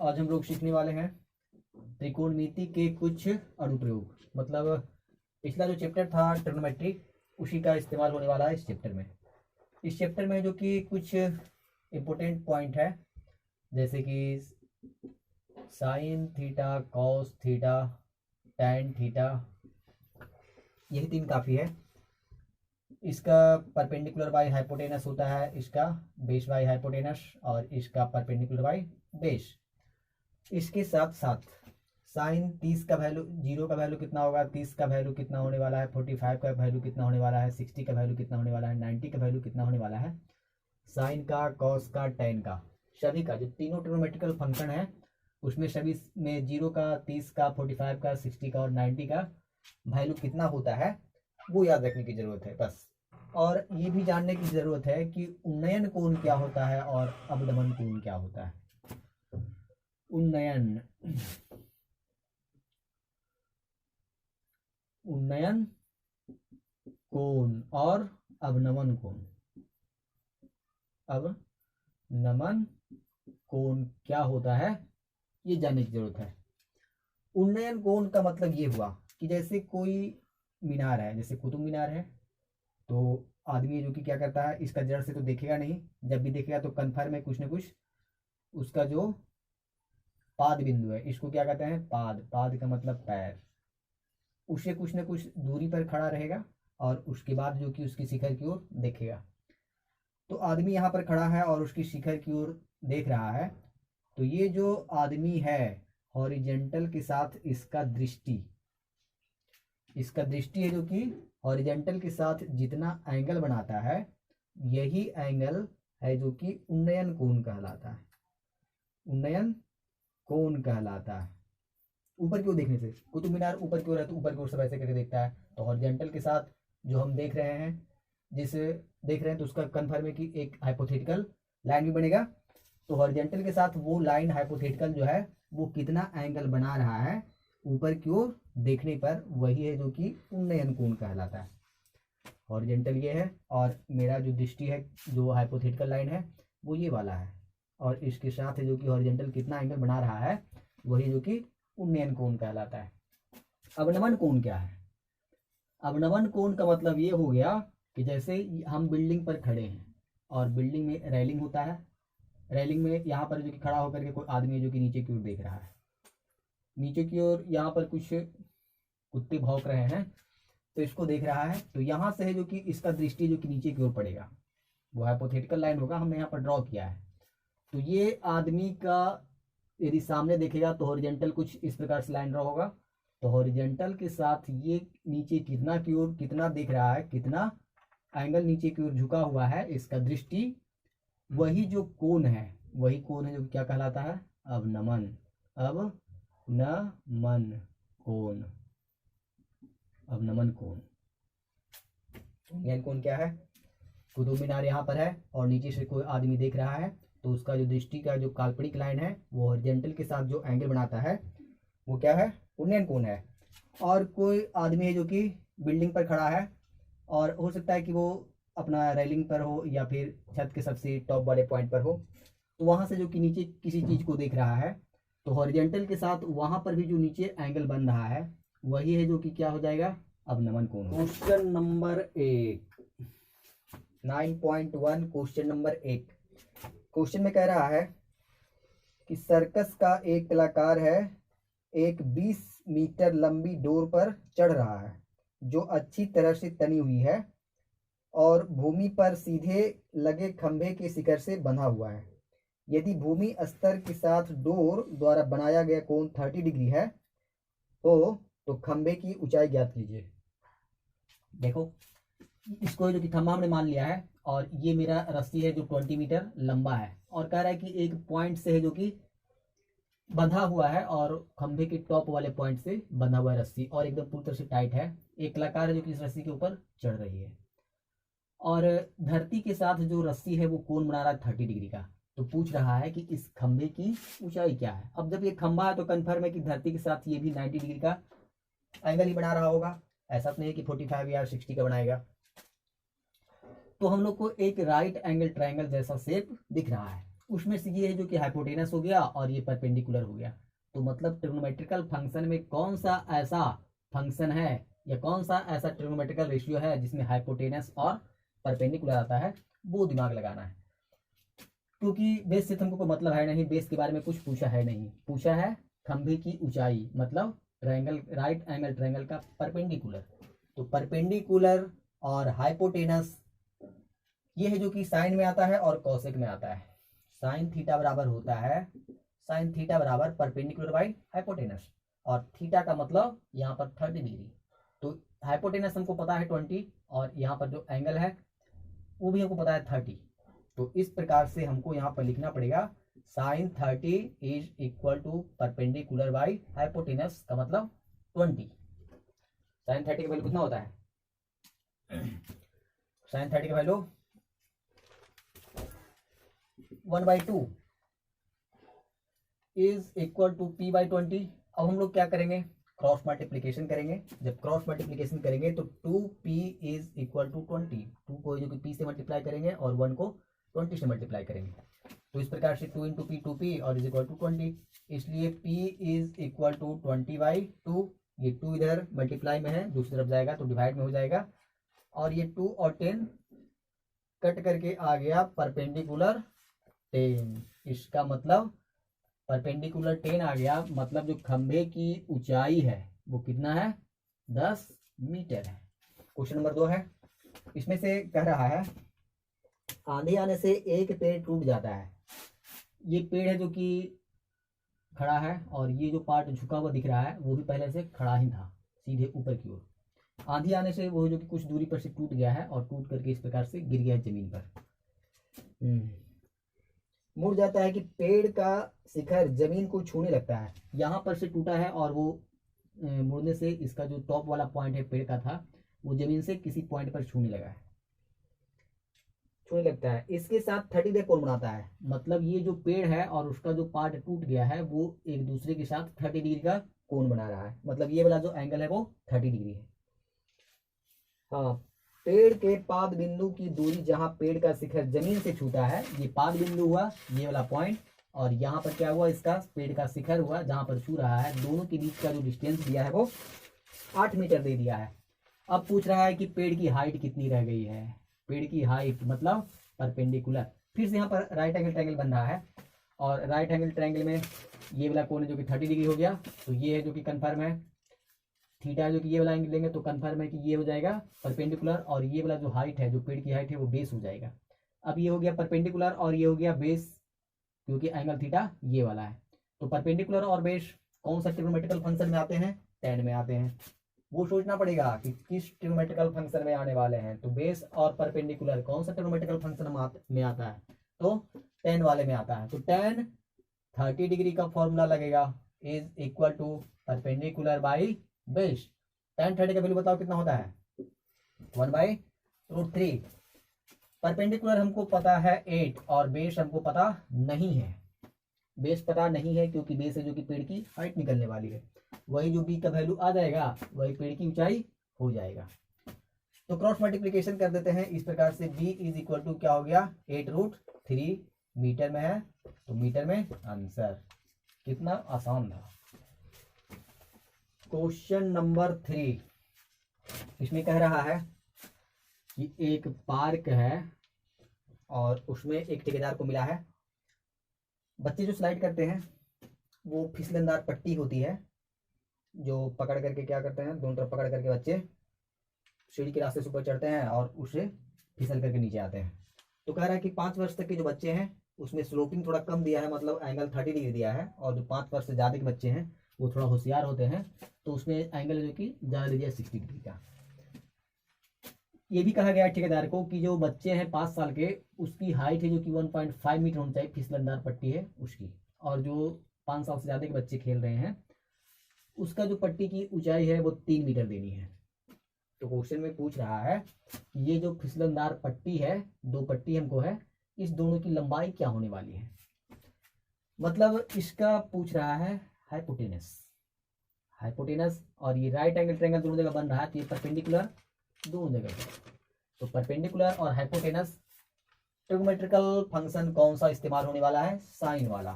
आज हम लोग सीखने वाले हैं त्रिकोणमिति के कुछ अनुप्रयोग। मतलब पिछला जो चैप्टर था ट्रिग्नोमेट्री, उसी का इस्तेमाल होने वाला है इस चैप्टर में। इस चैप्टर में जो कि कुछ इम्पोर्टेंट पॉइंट है, जैसे कि sine theta, cos theta, tan theta, यही तीन काफ़ी है। इसका परपेंडिकुलर बाय हाइपोटेनस होता है, इसका बेस बाय हाइपोटेनस, और इसका परपेंडिकुलर बाय बेस। इसके साथ साथ साइन 30 का वैल्यू, 0 का वैल्यू कितना होगा, 30 का वैल्यू कितना होने वाला है, 45 का वैल्यू कितना होने वाला है, 60 का वैल्यू कितना होने वाला है, 90 का वैल्यू कितना होने वाला है, साइन का, कॉस का, टैन का, सभी का जो तीनों ट्रिग्नोमेट्रिकल फंक्शन है उसमें सभी में 0 का, 30 का, 45 का, 60 का और 90 का वैल्यू कितना होता है वो याद रखने की जरूरत है बस। और ये भी जानने की जरूरत है कि उन्नयन कोण क्या होता है और अवदमन कोण क्या होता है। उन्नयन कोण और अवनमन कोण। अवनमन कोण क्या होता है ये जानने की जरूरत है। उन्नयन कोण का मतलब ये हुआ कि जैसे कोई मीनार है, जैसे कुतुब मीनार है, तो आदमी जो कि क्या करता है, इसका जड़ से तो देखेगा नहीं, जब भी देखेगा तो कन्फर्म है कुछ न कुछ उसका जो पाद बिंदु है, इसको क्या कहते हैं, पाद। पाद का मतलब पैर। उससे कुछ न कुछ दूरी पर खड़ा रहेगा और उसके बाद जो कि उसकी शिखर की ओर देखेगा। तो आदमी यहाँ पर खड़ा है और उसकी शिखर की ओर देख रहा है, तो ये जो आदमी है हॉरिजेंटल के साथ इसका दृष्टि है जो कि हॉरिजेंटल के साथ जितना एंगल बनाता है यही एंगल है जो कि उन्नयन कोण कहलाता है। उन्नयन कोण कहलाता है। ऊपर की ओर देखने से, कुतुब मीनार ऊपर की ओर है तो ऊपर की ओर सब ऐसे करके देखता है, तो हॉरिजेंटल के साथ जो हम देख रहे हैं, तो उसका कन्फर्म है कि एक हाइपोथेटिकल लाइन भी बनेगा। तो हॉरिजेंटल के साथ वो लाइन हाइपोथेटिकल जो है वो कितना एंगल बना रहा है ऊपर की ओर देखने पर, वही है जो कि उन्नयन कोण कहलाता है। हॉरिजेंटल ये है और मेरा जो दृष्टि है, जो हाइपोथेटिकल लाइन है वो ये वाला है, और इसके साथ है जो कि हॉरिजेंटल कितना एंगल बना रहा है वही जो कि उन्नयन कोण कहलाता है। अवनमन कोण क्या है? अवनमन कोण का मतलब ये हो गया कि जैसे हम बिल्डिंग पर खड़े हैं और बिल्डिंग में रेलिंग होता है, रेलिंग में यहाँ पर जो कि खड़ा होकर के कोई आदमी है जो कि नीचे की ओर देख रहा है, नीचे की ओर यहाँ पर कुछ कुत्ते भौंक रहे हैं तो इसको देख रहा है, तो यहाँ से है जो कि इसका दृष्टि जो कि नीचे की ओर पड़ेगा, वो हाइपोथेटिकल लाइन होगा, हमने यहाँ पर ड्रॉ किया है। तो ये आदमी का यदि सामने देखेगा तो हॉरिजेंटल कुछ इस प्रकार से लाइन ड्रॉ होगा, तो हॉरिजेंटल के साथ ये नीचे कितना की ओर कितना देख रहा है, कितना एंगल नीचे की ओर झुका हुआ है इसका दृष्टि, वही जो कोण है वही कोण है जो क्या कहलाता है, अवनमन। अवनमन कोण। अवनमन कोण। उन्नयन कोण क्या है? कुतुब मीनार यहाँ पर है और नीचे से कोई आदमी देख रहा है, तो उसका जो दृष्टि का जो काल्पनिक लाइन है वो हॉरिजेंटल के साथ जो एंगल बनाता है वो क्या है, उन्नयन कोण है। और कोई आदमी है जो कि बिल्डिंग पर खड़ा है और हो सकता है कि वो अपना रेलिंग पर हो या फिर छत के सबसे टॉप वाले पॉइंट पर हो, तो वहां से जो कि नीचे किसी चीज को देख रहा है, तो हॉरिजेंटल के साथ वहां पर भी जो नीचे एंगल बन रहा है वही है जो कि क्या हो जाएगा, अवनमन कोण। Question number 1, 9.1 question number 1। Question में कह रहा है कि सर्कस का एक कलाकार है, एक 20 मीटर लंबी डोर पर चढ़ रहा है जो अच्छी तरह से तनी हुई है और भूमि पर सीधे लगे खंभे के शिखर से बंधा हुआ है। यदि भूमि स्तर के साथ डोर द्वारा बनाया गया कोण 30 डिग्री है तो खंभे की ऊंचाई ज्ञात कीजिए। देखो, इसको जो कि खंभा हमने मान लिया है और ये मेरा रस्सी है जो 20 मीटर लंबा है, और कह रहा है कि एक पॉइंट से है जो कि बंधा हुआ है और खंभे के टॉप वाले पॉइंट से बंधा हुआ है रस्सी, और एकदम पूरी तरह से टाइट है। एक कलाकार है जो कि इस रस्सी के ऊपर चढ़ रही है और धरती के साथ जो रस्सी है वो कोण बना रहा है 30 डिग्री का। तो पूछ रहा है कि इस खंभे की ऊंचाई क्या है। अब जब ये खंभा है तो कन्फर्म है कि धरती के साथ ये भी 90 डिग्री का एंगल ही बना रहा होगा, ऐसा तो नहीं कि 45 या 60 का बनाएगा। तो हम लोग को एक राइट एंगल ट्रायंगल जैसा शेप दिख रहा है। उसमें से ये है जो कि हाइपोटेनस हो गया और ये परपेंडिकुलर हो गया। तो मतलब ट्रिग्नोमेट्रिकल फंक्शन में कौन सा ऐसा फंक्शन है या कौन सा ऐसा ट्रिग्नोमेट्रिकल रेशियो है जिसमें हाइपोटेनस और परपेंडिकुलर आता है, वो दिमाग लगाना है। क्योंकि बेस से तुमको कोई मतलब है नहीं, बेस के बारे में कुछ पूछा है नहीं, पूछा है खंभे की ऊंचाई मतलब ट्रायंगल, राइट एंगल ट्रायंगल का परपेंडिकुलर। तो परपेंडिकुलर और हाइपोटेनस ये है जो कि साइन में आता है और कॉसेक में आता है। साइन थीटा बराबर होता है, साइन थीटा बराबर परपेंडिकुलर बाई हाइपोटेनस, और थीटा का मतलब यहाँ पर 30 डिग्री। तो हाइपोटेनस हमको पता है 20 और यहाँ पर जो एंगल है वो भी हमको पता है 30। तो इस प्रकार से हमको यहाँ पर लिखना पड़ेगा sine 30 is equal to perpendicular by hypotenuse का मतलब 20। साइन 30 का वैल्यू कितना होता है? साइन 30 का value 1/2 is equal to p by 20। अब हम लोग क्या करेंगे? क्रॉस मल्टीप्लीकेशन करेंगे। जब क्रॉस मल्टीप्लीकेशन करेंगे तो 2p इज इक्वल टू 20, 2 को जो कि p से मल्टीप्लाई करेंगे और 1 को 20 से मल्टीप्लाई करेंगे। तो इस प्रकार से 2 इंटू पी 2p और इज इक्वल टू 20, इसलिए p इज इक्वल टू 20/2। ये 2 इधर मल्टीप्लाई में है, दूसरी तरफ जाएगा तो डिवाइड में हो जाएगा, और ये 2 और 10 कट करके आ गया परपेंडिकुलर 10। इसका मतलब परपेंडिकुलर 10 आ गया, मतलब जो खंभे की ऊंचाई है वो कितना है? 10 मीटर है। क्वेश्चन नंबर 2 है, इसमें से कह रहा है आंधी आने से एक पेड़ टूट जाता है। ये पेड़ है जो कि खड़ा है और ये जो पार्ट झुका हुआ दिख रहा है वो भी पहले से खड़ा ही था सीधे ऊपर की ओर। आंधी आने से वो जो कि कुछ दूरी पर से टूट गया है और टूट करके इस प्रकार से गिर गया है जमीन पर। मुड़ जाता है कि पेड़ का शिखर जमीन को छूने लगता है। यहाँ पर से टूटा है और वो मुड़ने से इसका जो टॉप वाला पॉइंट है पेड़ का था वो जमीन से किसी पॉइंट पर छूने लगा है, छूने लगता है। इसके साथ 30 डिग्री कोण बनाता है, मतलब ये जो पेड़ है और उसका जो पार्ट टूट गया है वो एक दूसरे के साथ 30 डिग्री का कोण बना रहा है। मतलब ये वाला जो एंगल है वो 30 डिग्री है। हाँ, पेड़ के पाद बिंदु की दूरी जहां पेड़ का शिखर जमीन से छूता है, ये पाद बिंदु हुआ ये वाला पॉइंट, और यहाँ पर क्या हुआ? इसका पेड़ का शिखर हुआ जहां पर छू रहा है। दोनों के बीच का जो डिस्टेंस दिया है वो 8 मीटर दे दिया है। अब पूछ रहा है कि पेड़ की हाइट कितनी रह गई है। पेड़ की हाइट मतलब परपेंडिकुलर। फिर से यहाँ पर राइट एंगल ट्रायंगल बन रहा है, और राइट एंगल ट्रायंगल में ये वाला कोण है जो कि 30 डिग्री हो गया, तो ये है जो कि कन्फर्म है। थीटा जो कि ये वाला एंगल लेंगे तो कन्फर्म है कि ये हो जाएगा परपेंडिकुलर, और ये वाला जो हाइट है, जो पेड़ की हाइट है, वो बेस हो जाएगा। अब ये हो गया परपेंडिकुलर और ये हो गया बेस, क्योंकि एंगल थीटा ये वाला है। तो परपेंडिकुलर और बेस कौन सा ट्रिग्नोमेट्रिकल फंक्शन में आते हैं? tan में आते हैं। वो सोचना पड़ेगा कि किस ट्रिग्नोमेट्रिकल फंक्शन में आने वाले हैं। तो बेस और परपेंडिकुलर कौन सा ट्रिग्नोमेट्रिकल फंक्शन में आता है? तो tan वाले में आता है। तो tan 30 डिग्री का फॉर्मूला लगेगा is equal to perpendicular by base. tan 30 का वैल्यू बताओ कितना होता है? 1/√3। परपेंडिकुलर हमको पता है 8 और बेस हमको पता नहीं है। बेस पता नहीं है क्योंकि बेस है जो कि पेड़ की हाइट निकलने वाली है। वही जो b का वैल्यू आ जाएगा वही पेड़ की ऊंचाई हो जाएगा। तो क्रॉस मल्टीप्लीकेशन कर देते हैं इस प्रकार से। b इज इक्वल टू क्या हो गया? 8√3 मीटर में है, तो मीटर में आंसर। कितना आसान था। क्वेश्चन नंबर 3, इसमें कह रहा है कि एक पार्क है और उसमें एक ठेकेदार को मिला है। बच्चे जो स्लाइड करते हैं वो फिसलनदार पट्टी होती है जो पकड़ करके क्या करते हैं, दोनों तरफ पकड़ करके बच्चे सीढ़ी के रास्ते से ऊपर चढ़ते हैं और उससे फिसल करके नीचे आते हैं। तो कह रहा है कि 5 वर्ष तक के जो बच्चे हैं उसमें स्लोपिंग थोड़ा कम दिया है, मतलब एंगल 30 डिग्री दिया है, और जो 5 वर्ष से ज़्यादा के बच्चे हैं वो थोड़ा होशियार होते हैं तो उसमें एंगल जो कि ज़्यादा दे दिया 60 डिग्री का। ये भी कहा गया है ठेकेदार को कि जो बच्चे हैं 5 साल के उसकी हाइट है जो कि 1.5 मीटर होनी चाहिए, फिसलनदार पट्टी है उसकी, और जो 5 साल से ज़्यादा के बच्चे खेल रहे हैं उसका जो पट्टी की ऊंचाई है वो 3 मीटर देनी है। तो क्वेश्चन में पूछ रहा है कि ये जो फिसलनदार पट्टी है, 2 पट्टी हमको है, इस दोनों की लंबाई क्या होने वाली है। मतलब इसका पूछ रहा है हाइपोटेनस। हाइपोटेनस और ये राइट एंगल ट्रायंगल दोनों जगह बन रहा है, तो ये परपेंडिकुलर दोनों जगह पर। तो परपेंडिकुलर और हाइपोटेनस ट्रिग्नोमेट्रिकल फंक्शन कौन सा इस्तेमाल होने वाला है? साइन वाला।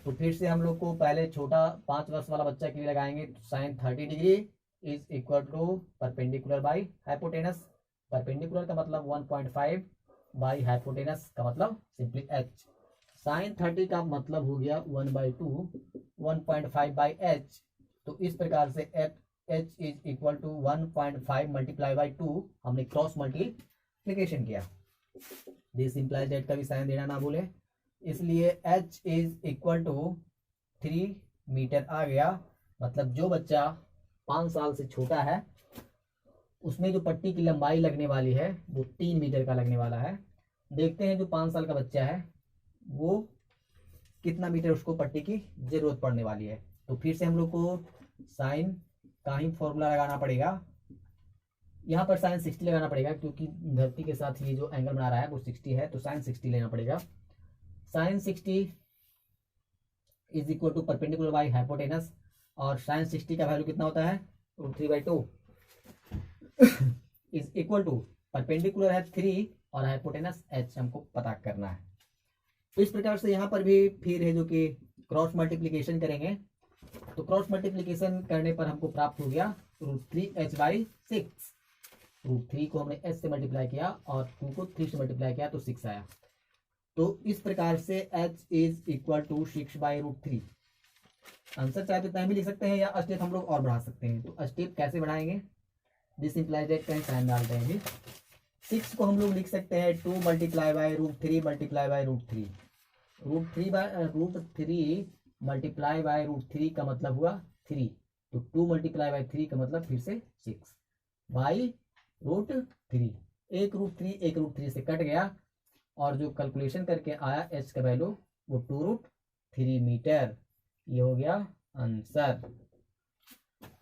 तो फिर से हम लोग को पहले छोटा 5 वर्ष वाला बच्चा के लिए लगाएंगे। तो sine 30 degree is equal to perpendicular by hypotenuse. Perpendicular का मतलब 1.5 बाई हाइपोटेनस का मतलब सिंपली h। साइन 30 का मतलब हो गया 1/2 1.5 बाई h। तो इस प्रकार से h is equal to 1.5 multiply by 2 हमने क्रॉस मल्टीप्लीकेशन किया। दिस इंप्लाइज दैट का भी साइन देना ना भूले। इसलिए h is equal to 3 metre आ गया। मतलब जो बच्चा 5 साल से छोटा है उसमें जो पट्टी की लंबाई लगने वाली है वो 3 मीटर का लगने वाला है। देखते हैं जो 5 साल का बच्चा है वो कितना मीटर उसको पट्टी की जरूरत पड़ने वाली है। तो फिर से हम लोग को साइन का ही फॉर्मूला लगाना पड़ेगा। यहाँ पर साइन 60 लगाना पड़ेगा क्योंकि धरती के साथ ये जो एंगल बना रहा है वो 60 है, तो साइन 60 लेना पड़ेगा। Sine 60 is equal to perpendicular by hypotenuse, और साइन 60 का वैल्यू कितना होता है? √3/2 इज इक्वल टू परपेंडिकुलर है 3 और हाइपोटेनस h हमको पता करना है। तो इस प्रकार से यहाँ पर भी फिर है जो कि क्रॉस मल्टीप्लीकेशन करेंगे। तो क्रॉस मल्टीप्लीकेशन करने पर हमको प्राप्त हो गया √3h/6। √3 को हमने h से मल्टीप्लाई किया और 2 को 3 से मल्टीप्लाई किया तो 6 आया। तो इस प्रकार से h is equal to 6/√3। Answer चाहे तो इतना भी लिख सकते हैं या स्टेप हम लोग और बढ़ा सकते हैं। तो स्टेप कैसे बढ़ाएंगे? दिस इंप्लाइज दैट कहीं साइन डालते हैं भी। 6 को हम लोग लिख सकते हैं 2 multiply by √3 multiply by √3। √3 multiply by √3 का मतलब हुआ 3। तो 2 मल्टीप्लाई बाई 3 का मतलब फिर से 6 बाई √3। एक √3 से कट गया और जो कैलकुलेशन करके आया h का वैल्यू वो 2√3 मीटर। ये हो गया आंसर।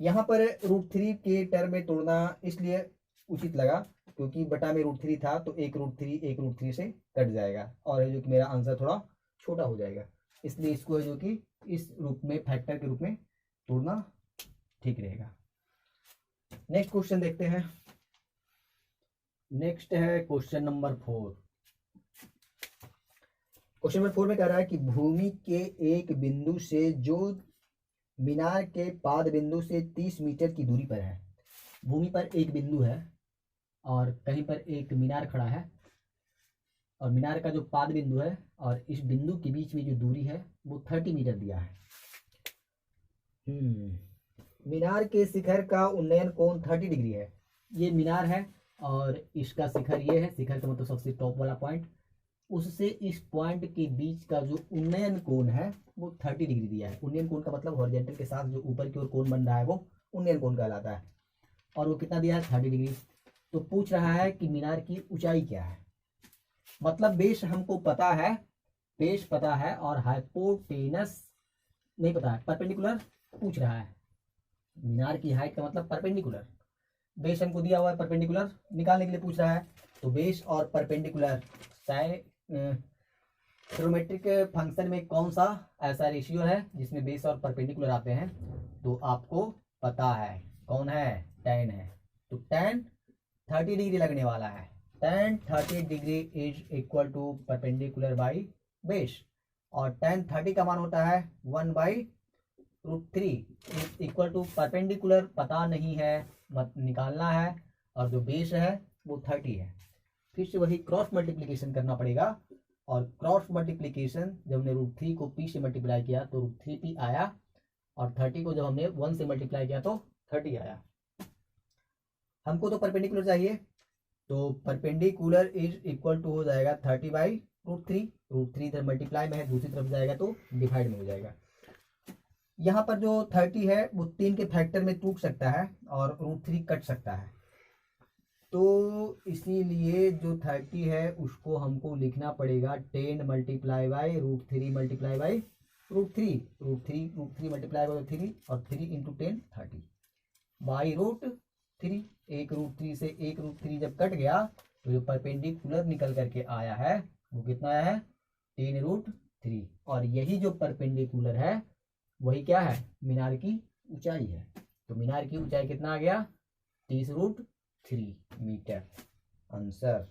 यहाँ पर √3 के टर्म में तोड़ना इसलिए उचित लगा क्योंकि बटा में √3 था, तो एक √3 से कट जाएगा और है जो कि मेरा आंसर थोड़ा छोटा हो जाएगा। इसलिए इसको है जो कि इस रूप में फैक्टर के रूप में तोड़ना ठीक रहेगा। नेक्स्ट क्वेश्चन देखते हैं। नेक्स्ट है क्वेश्चन नंबर 4। क्वेश्चन नंबर 4 में कह रहा है कि भूमि के एक बिंदु से जो मीनार के पाद बिंदु से 30 मीटर की दूरी पर है। भूमि पर एक बिंदु है और कहीं पर एक मीनार खड़ा है और मीनार का जो पाद बिंदु है और इस बिंदु के बीच में जो दूरी है वो 30 मीटर दिया है। मीनार के शिखर का उन्नयन कोण 30 डिग्री है। ये मीनार है और इसका शिखर ये है। शिखर का मतलब सबसे टॉप वाला पॉइंट, उससे इस पॉइंट के बीच का जो उन्नयन कोण है वो 30 डिग्री दिया है। उन्नयन कोण का मतलब हॉरिजॉन्टल के साथ जो ऊपर की ओर कोण बन रहा है वो उन्नयन कोण कहलाता है। और वो कितना दिया है? 30 डिग्री। तो पूछ रहा है कि मीनार की ऊंचाई क्या है। मतलब बेस हमको पता है, बेस पता है और हाइपोटेनस नहीं पता है। परपेंडिकुलर पूछ रहा है। मीनार की हाइट का मतलब परपेंडिकुलर। बेस हमको दिया हुआ है, परपेंडिकुलर निकालने के लिए पूछ रहा है। तो बेस और परपेंडिकुलर ट्रिग्नोमेट्रिक फंक्शन में कौन सा ऐसा रेशियो है जिसमें बेस और परपेंडिकुलर आते हैं? तो आपको पता है कौन है? tan है। तो tan 30 डिग्री लगने वाला है। tan 30 degree is equal to perpendicular by base, और tan 30 का मान होता है 1/√3 इज इक्वल टू परपेंडिकुलर पता नहीं है, मत निकालना है, और जो बेस है वो 30 है। फिर से वही क्रॉस मल्टीप्लीकेशन करना पड़ेगा। और क्रॉस मल्टीप्लीकेशन जब हमने √3 को p से मल्टीप्लाई किया तो √3p आया, और 30 को जब हमने 1 से मल्टीप्लाई किया तो 30 आया। हमको तो परपेंडिकुलर चाहिए, तो परपेंडिकुलर इज इक्वल टू हो जाएगा 30/√3। √3 इधर मल्टीप्लाई में है, दूसरी तरफ जाएगा तो डिवाइड में हो जाएगा। यहाँ पर जो 30 है वो 3 के फैक्टर में टूट सकता है और √3 कट सकता है। तो इसीलिए जो 30 है उसको हमको लिखना पड़ेगा 10 multiply by √3 multiply by √3। √3 multiply by 3 और 3 इंटू 10 30 बाई √3। एक √3 से एक √3 जब कट गया तो जो परपेंडिकुलर निकल करके आया है वो कितना आया है? 3√3। और यही जो परपेंडिकुलर है वही क्या है? मीनार की ऊंचाई है। तो मीनार की ऊंचाई कितना आ गया? 30√3 मीटर। आंसर।